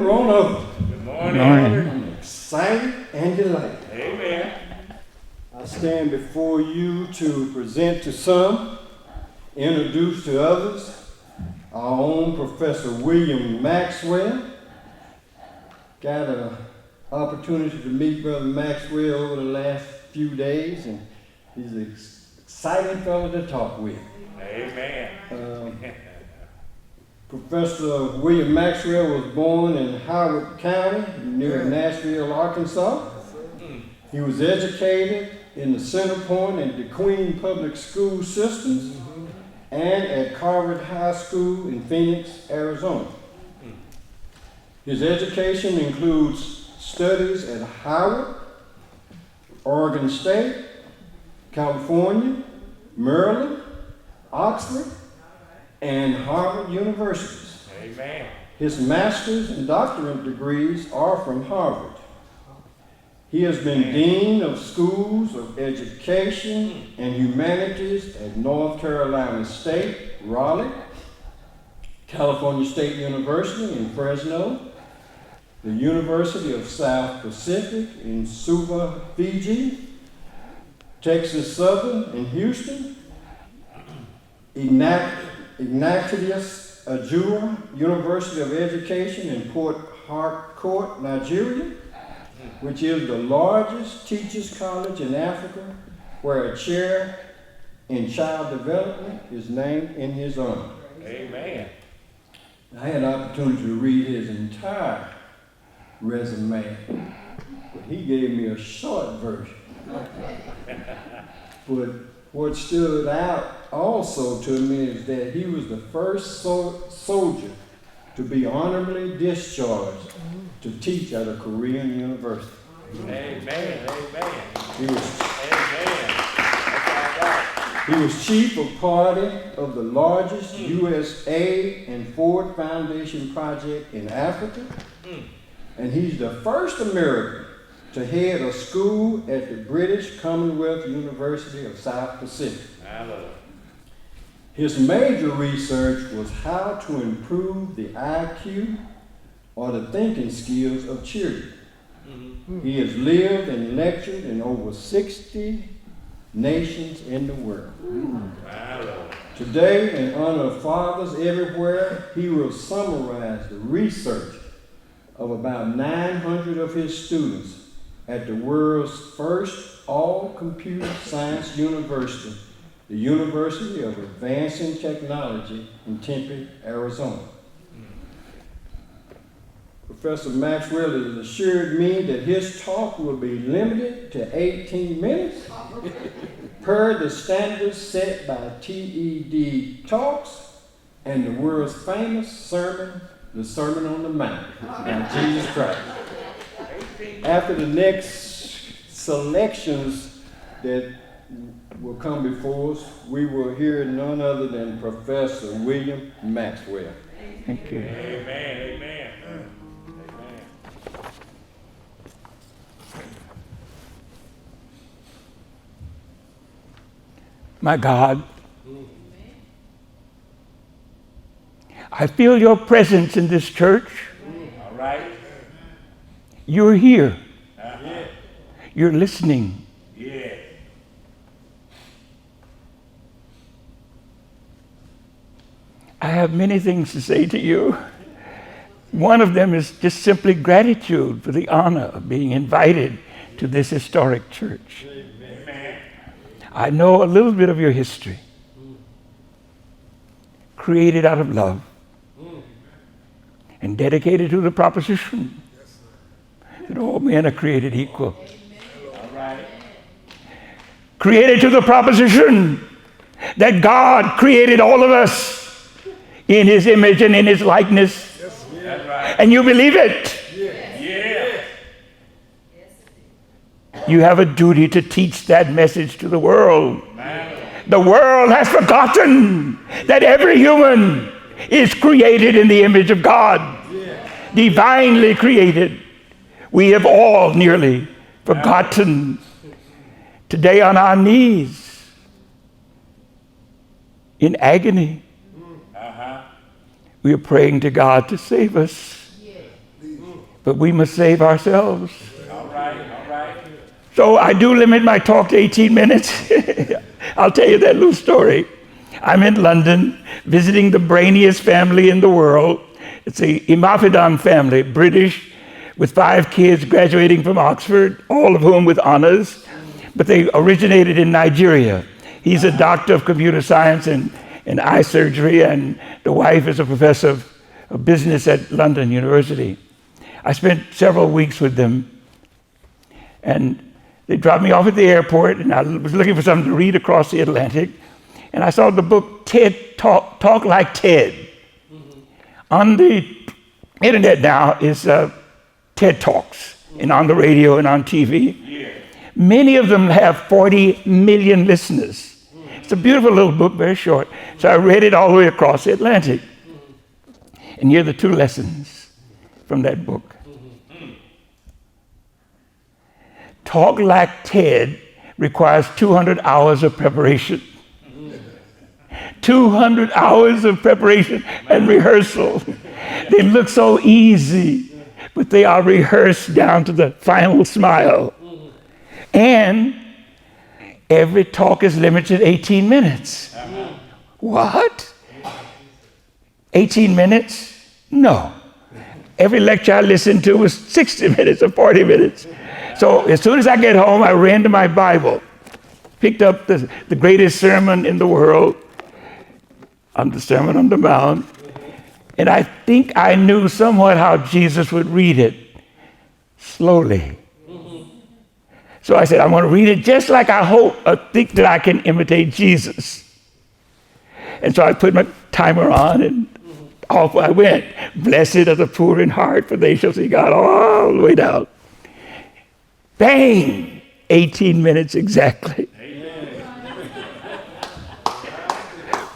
Roanoke. Good morning. Good morning. I'm excited and delighted. Amen. I stand before you to present to some, introduce to others, our own Professor William Maxwell. Got an opportunity to meet Brother Maxwell over the last few days, and he's an exciting fellow to talk with. Amen. Professor William Maxwell was born in Howard County near Nashville, Arkansas. He was educated in the Centerpoint and DeQueen public school systems and at Carver High School in Phoenix, Arizona. His education includes studies at Howard, Oregon State, California, Maryland, Oxford, and Harvard universities. Amen. His master's and doctorate degrees are from Harvard. He has been Dean of Schools of Education and Humanities at North Carolina State, Raleigh, California State University in Fresno, the University of South Pacific in Suva, Fiji, Texas Southern in Houston, Ignatius Ajura University of Education in Port Harcourt, Nigeria, which is the largest teachers' college in Africa, where a chair in child development is named in his honor. Amen. I had an opportunity to read his entire resume, but he gave me a short version. But what stood out also to me is that he was the first soldier to be honorably discharged to teach at a Korean university. Amen. Amen. He was, Amen. That's all right. he was chief of party of the largest U.S. aid and Ford Foundation project in Africa, and he's the first American to head a school at the British Commonwealth University of South Pacific. I love it. His major research was how to improve the IQ or the thinking skills of children. He has lived and lectured in over 60 nations in the world. I love it. Today, in honor of fathers everywhere, he will summarize the research of about 900 of his students at the world's first all-computer science university, the University of Advancing Technology in Tempe, Arizona. Professor Maxwell has assured me that his talk will be limited to 18 minutes per the standards set by TED Talks and the world's famous sermon, the Sermon on the Mount by Jesus Christ. After the next selections that will come before us, we will hear none other than Professor William Maxwell. Thank you. Amen. Amen. Amen. My God, I feel your presence in this church. All right. You're here. Uh-huh. You're listening. Yeah. I have many things to say to you. One of them is just simply gratitude for the honor of being invited to this historic church. Amen. I know a little bit of your history. Created out of love and dedicated to the proposition that all men are created equal. All right. Created to the proposition that God created all of us in his image and in his likeness. That's right. And you believe it. Yeah. You have a duty to teach that message to the world. Man. The world has forgotten that every human is created in the image of God, divinely created. We have all nearly forgotten. Today on our knees, in agony, Uh-huh. we are praying to God to save us. but we must save ourselves. All right, all right. So I do limit my talk to 18 minutes. I'll tell you that little story. I'm in London visiting the brainiest family in the world. It's the Imafidon family, British, with 5 kids graduating from Oxford, all of whom with honors, but they originated in Nigeria. He's a doctor of computer science and eye surgery, and the wife is a professor of business at London University. I spent several weeks with them, and they dropped me off at the airport, and I was looking for something to read across the Atlantic, and I saw the book TED Talk Like TED. Mm-hmm. On the internet now is TED Talks, and on the radio and on TV. Yeah. Many of them have 40 million listeners. Mm-hmm. It's a beautiful little book, very short. So I read it all the way across the Atlantic. Mm-hmm. And here are the 2 lessons from that book. Mm-hmm. Talk like TED requires 200 hours of preparation. 200 hours of preparation and rehearsal. They look so easy, but they are rehearsed down to the final smile. And every talk is limited to 18 minutes. What? 18 minutes? No. Every lecture I listened to was 60 minutes or 40 minutes. So as soon as I get home, I ran to my Bible, picked up the greatest sermon in the world, on the Sermon on the Mount, and I think I knew somewhat how Jesus would read it, slowly. So I said, I'm going to read it just like I think that I can imitate Jesus. And so I put my timer on, and off I went. Blessed are the poor in heart, for they shall see God, all the way down. Bang! 18 minutes exactly.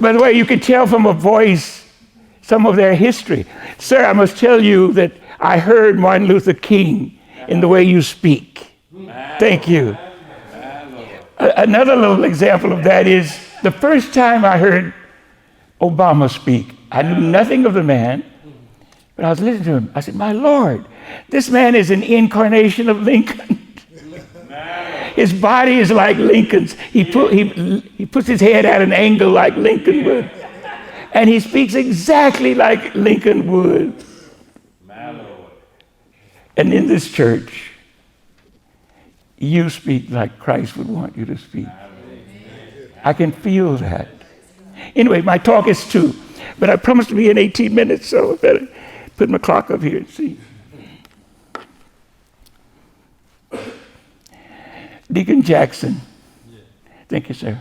By the way, you can tell from a voice some of their history. Sir, I must tell you that I heard Martin Luther King in the way you speak. Thank you. Another little example of that is the first time I heard Obama speak, I knew nothing of the man, but I was listening to him. I said, my Lord, this man is an incarnation of Lincoln. His body is like Lincoln's. He puts his head at an angle like Lincoln would. And he speaks exactly like Lincoln would. And in this church, you speak like Christ would want you to speak. I can feel that. Anyway, my talk is 2, but I promised to be in 18 minutes, so I better put my clock up here and see. Deacon Jackson. Thank you, sir.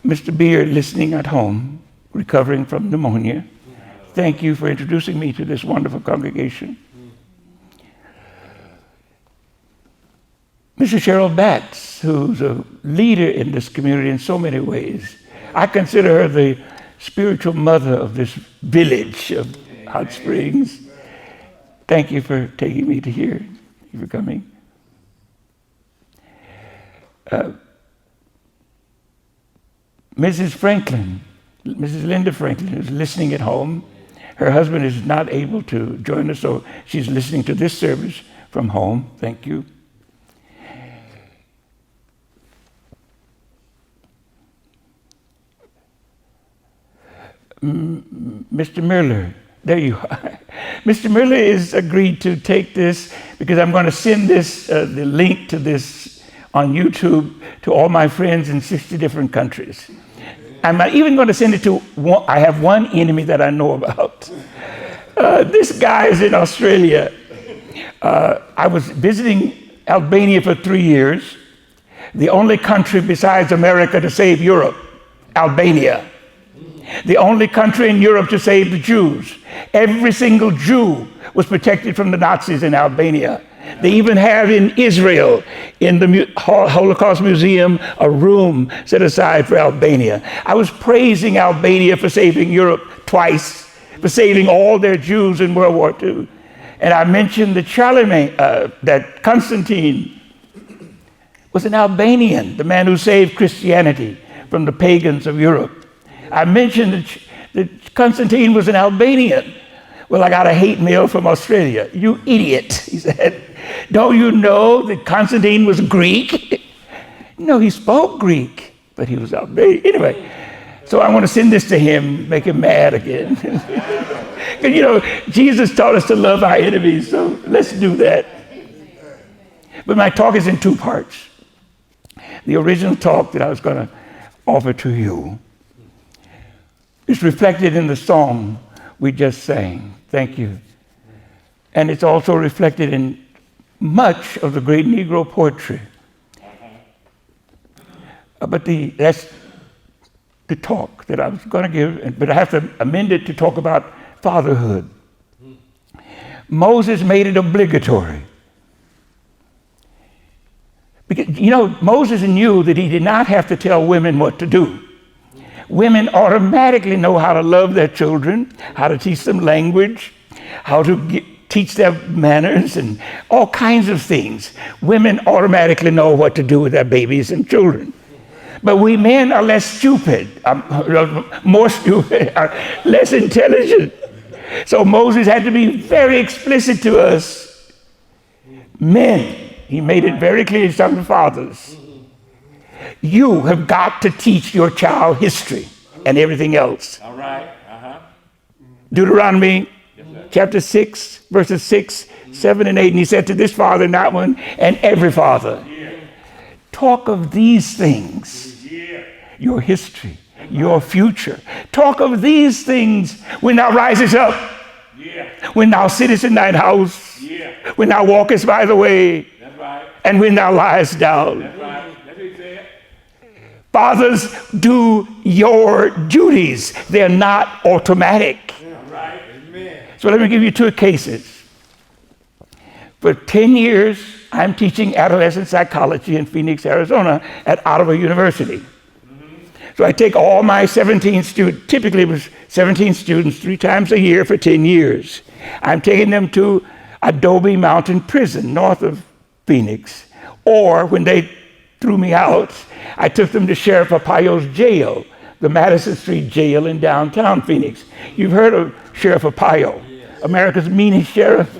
Mr. Beard, listening at home, recovering from pneumonia. Thank you for introducing me to this wonderful congregation. Mrs. Cheryl Batts, who's a leader in this community in so many ways. I consider her the spiritual mother of this village of Hot Springs. Thank you for taking me to here. Thank you for coming. Mrs. Franklin, Mrs. Linda Franklin, is listening at home. Her husband is not able to join us, so she's listening to this service from home. Thank you. Mr. Mueller, there you are. Mr. Mueller has agreed to take this because I'm going to send this, the link to this on YouTube to all my friends in 60 different countries. I'm not even going to send it to one. I have one enemy that I know about. This guy is in Australia. I was visiting Albania for 3 years, the only country besides America to save Europe, Albania. The only country in Europe to save the Jews. Every single Jew was protected from the Nazis in Albania. They even have in Israel, in the Holocaust Museum, a room set aside for Albania. I was praising Albania for saving Europe twice, for saving all their Jews in World War II. And I mentioned that Charlemagne, that Constantine was an Albanian, the man who saved Christianity from the pagans of Europe. I mentioned that Constantine was an Albanian. Well, I got a hate mail from Australia. You idiot, he said. Don't you know that Constantine was Greek? No, he spoke Greek, but he was outraged. Anyway, so I want to send this to him, make him mad again. Because, Jesus taught us to love our enemies, so let's do that. But my talk is in two parts. The original talk that I was going to offer to you is reflected in the song we just sang. Thank you. And it's also reflected in much of the great Negro poetry. But that's the talk that I was going to give, but I have to amend it to talk about fatherhood. Moses made it obligatory. Because, Moses knew that he did not have to tell women what to do. Women automatically know how to love their children, how to teach them language, how to teach them manners and all kinds of things. Women automatically know what to do with their babies and children. But we men are less stupid, more stupid, less intelligent. So Moses had to be very explicit to us. Men, he made it very clear to some fathers. You have got to teach your child history and everything else. All right. Deuteronomy chapter 6, verses 6, 7, and 8. And he said to this father and that one, and every father, talk of these things. Your history, your future. Talk of these things when thou risest up, when thou sittest in thine house, when thou walkest by the way, and when thou liest down. Fathers, do your duties. They're not automatic. So let me give you two cases. For 10 years, I'm teaching adolescent psychology in Phoenix, Arizona at Ottawa University. So I take all my 17 students, typically it was 17 students 3 times a year for 10 years. I'm taking them to Adobe Mountain Prison north of Phoenix. Or when they threw me out, I took them to Sheriff Arpaio's jail, the Madison Street jail in downtown Phoenix. You've heard of Sheriff Arpaio, America's meanest sheriff.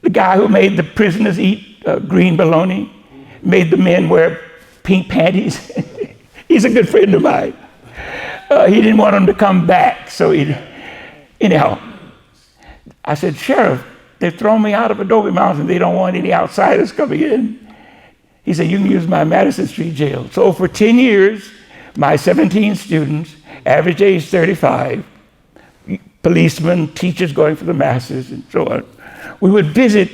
The guy who made the prisoners eat green bologna, made the men wear pink panties. He's a good friend of mine. He didn't want them to come back, so anyhow. I said, Sheriff, they've thrown me out of Adobe Mountain. They don't want any outsiders coming in. He said, you can use my Madison Street jail. So for 10 years, my 17 students, average age 35, policemen, teachers going for the masses, and so on, we would visit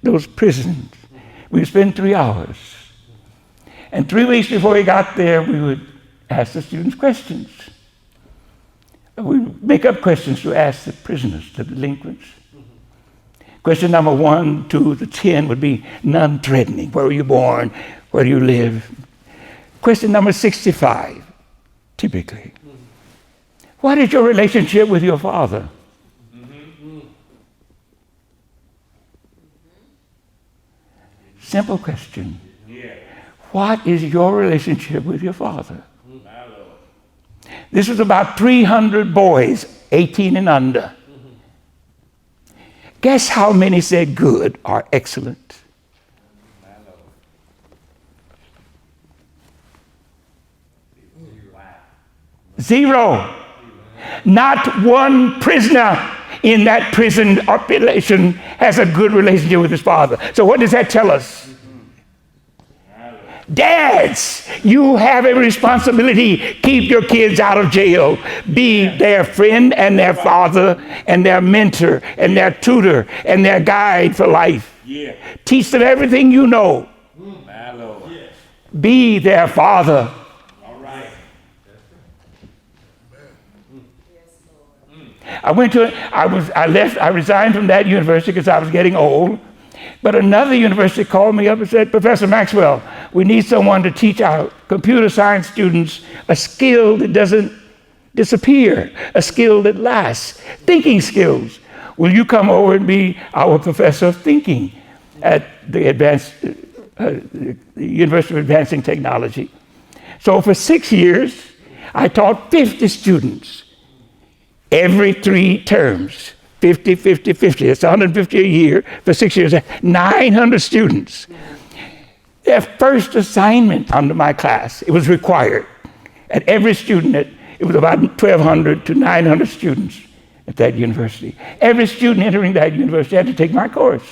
those prisons. We would spend 3 hours. And 3 weeks before we got there, we would ask the students questions. We would make up questions to ask the prisoners, the delinquents. Question number 1, 2 to 10 would be non-threatening. Where were you born? Where do you live? Question number 65, typically. What is your relationship with your father? Simple question. What is your relationship with your father? This was about 300 boys, 18 and under. Guess how many said good or excellent? 0. Not one prisoner in that prison population has a good relationship with his father. So what does that tell us? Dads, you have a responsibility. Keep your kids out of jail. Be their friend and their father and their mentor and their tutor and their guide for life. Teach them everything you know. Be their father. I resigned from that university because I was getting old. But another university called me up and said, Professor Maxwell, we need someone to teach our computer science students a skill that doesn't disappear, a skill that lasts, thinking skills. Will you come over and be our professor of thinking at the University of Advancing Technology? So for 6 years, I taught 50 students every 3 terms, 50, 50, 50. It's 150 a year for 6 years. 900 students. Their first assignment under my class, it was required. At every student, it was about 1,200 to 900 students at that university. Every student entering that university had to take my course.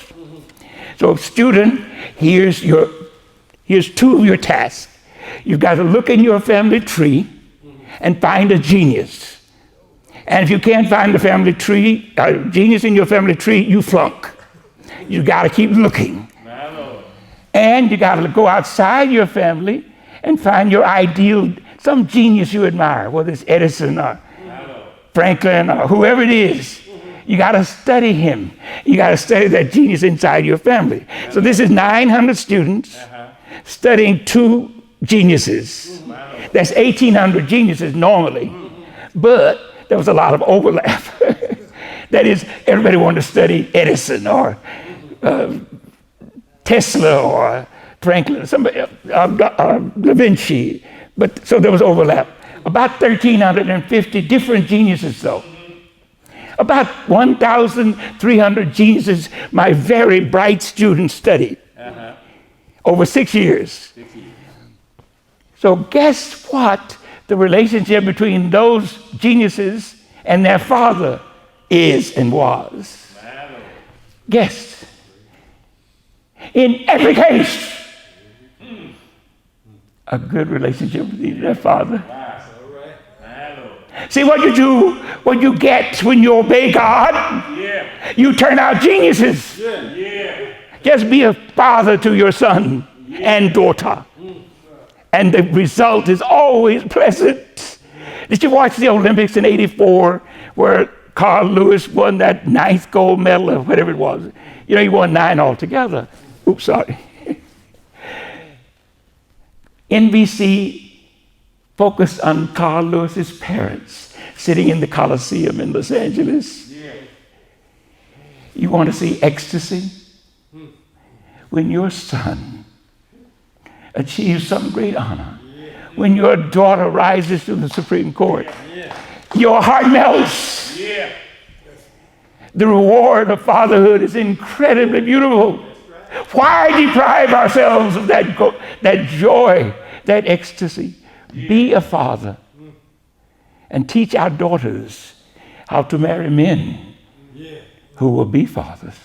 So student, here's two of your tasks. You've got to look in your family tree and find a genius. And if you can't find the family tree, a genius in your family tree, you flunk. You got to keep looking. And you got to go outside your family and find your ideal, some genius you admire, whether it's Edison or Franklin or whoever it is. You got to study him. You got to study that genius inside your family. So this is 900 students studying two geniuses. That's 1,800 geniuses normally, but there was a lot of overlap. That is, everybody wanted to study Edison or Tesla or Franklin, somebody, Da Vinci. But so there was overlap. About 1,350 different geniuses, though. About 1,300 geniuses my very bright students studied over 6 years. So guess what the relationship between those geniuses and their father is and was? Guess. In every case, a good relationship with their father. See what you do, what you get when you obey God, you turn out geniuses. Just be a father to your son and daughter. And the result is always pleasant. Did you watch the Olympics in '84 where Carl Lewis won that 9th gold medal or whatever it was? You know, he won 9 altogether. Oops, sorry. NBC focused on Carl Lewis's parents sitting in the Coliseum in Los Angeles. You want to see ecstasy? When your son achieves some great honor, when your daughter rises to the Supreme Court, your heart melts. The reward of fatherhood is incredibly beautiful. Why deprive ourselves of that joy, that ecstasy? Be a father and teach our daughters how to marry men who will be fathers.